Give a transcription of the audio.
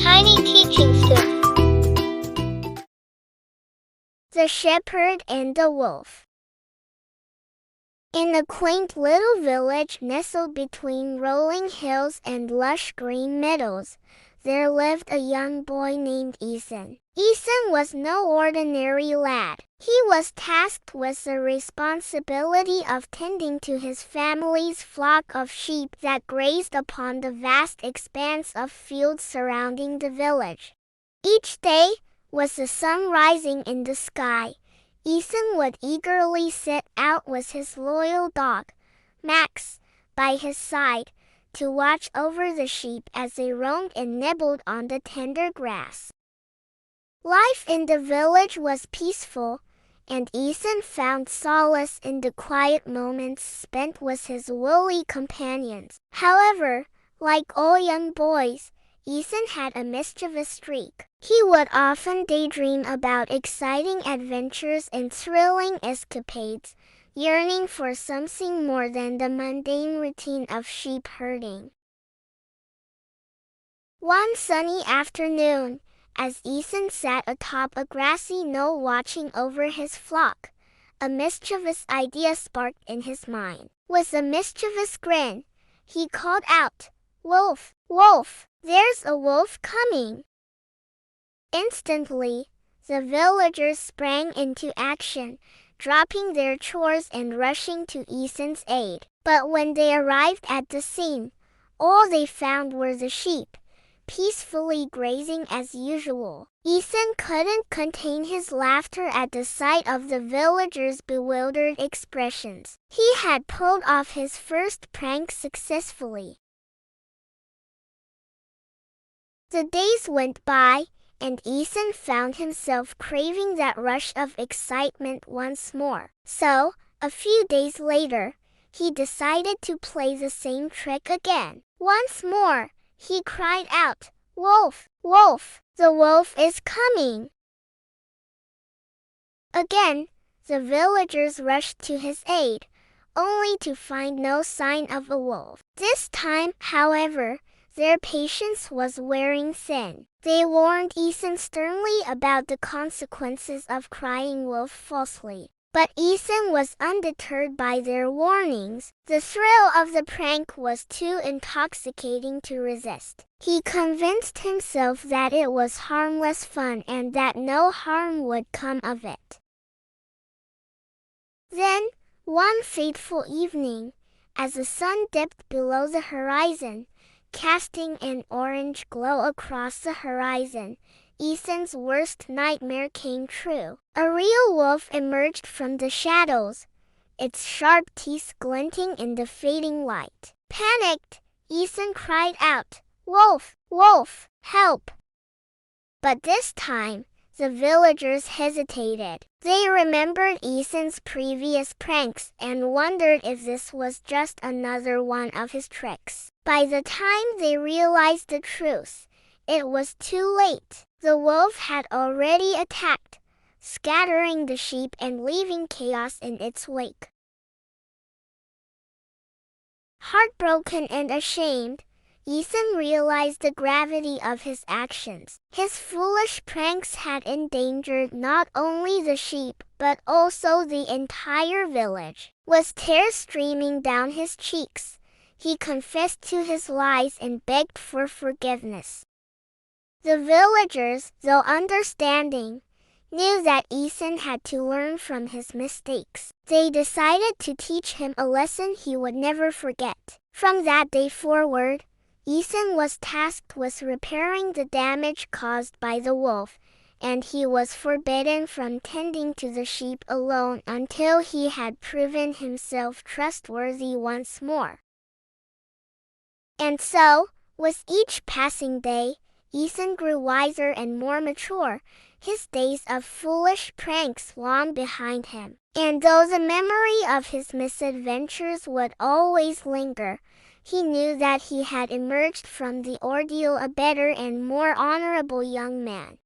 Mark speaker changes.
Speaker 1: Tiny teachings to The Shepherd and the Wolf. In a quaint little village nestled between rolling hills and lush green meadows, there lived a young boy named Ethan. Ethan was no ordinary lad. He was tasked with the responsibility of tending to his family's flock of sheep that grazed upon the vast expanse of fields surrounding the village. Each day, with the sun rising in the sky, Ethan would eagerly set out with his loyal dog, Max, by his side, to watch over the sheep as they roamed and nibbled on the tender grass. Life in the village was peaceful, and Ethan found solace in the quiet moments spent with his woolly companions. However, like all young boys, Ethan had a mischievous streak. He would often daydream about exciting adventures and thrilling escapades, yearning for something more than the mundane routine of sheep herding. One sunny afternoon, as Ethan sat atop a grassy knoll watching over his flock, a mischievous idea sparked in his mind. With a mischievous grin, he called out, "Wolf, wolf, there's a wolf coming!" Instantly, the villagers sprang into action, dropping their chores and rushing to Ethan's aid. But when they arrived at the scene, all they found were the sheep, peacefully grazing as usual. Ethan couldn't contain his laughter at the sight of the villagers' bewildered expressions. He had pulled off his first prank successfully. The days went by, and Ethan found himself craving that rush of excitement once more. So, a few days later, he decided to play the same trick again. Once more, he cried out, "Wolf, wolf, the wolf is coming!" Again, the villagers rushed to his aid, only to find no sign of a wolf. This time, however, their patience was wearing thin. They warned Ethan sternly about the consequences of crying wolf falsely. But Ethan was undeterred by their warnings. The thrill of the prank was too intoxicating to resist. He convinced himself that it was harmless fun and that no harm would come of it. Then, one fateful evening, as the sun dipped below the horizon, casting an orange glow across the horizon, Ethan's worst nightmare came true. A real wolf emerged from the shadows, its sharp teeth glinting in the fading light. Panicked, Ethan cried out, "Wolf, wolf, help!" But this time, the villagers hesitated. They remembered Ethan's previous pranks and wondered if this was just another one of his tricks. By the time they realized the truth, it was too late. The wolf had already attacked, scattering the sheep and leaving chaos in its wake. Heartbroken and ashamed, Ethan realized the gravity of his actions. His foolish pranks had endangered not only the sheep but also the entire village. With tears streaming down his cheeks, he confessed to his lies and begged for forgiveness. The villagers, though understanding, knew that Ethan had to learn from his mistakes. They decided to teach him a lesson he would never forget. From that day forward, Ethan was tasked with repairing the damage caused by the wolf, and he was forbidden from tending to the sheep alone until he had proven himself trustworthy once more. And so, with each passing day, Ethan grew wiser and more mature, his days of foolish pranks long behind him. And though the memory of his misadventures would always linger, he knew that he had emerged from the ordeal a better and more honorable young man.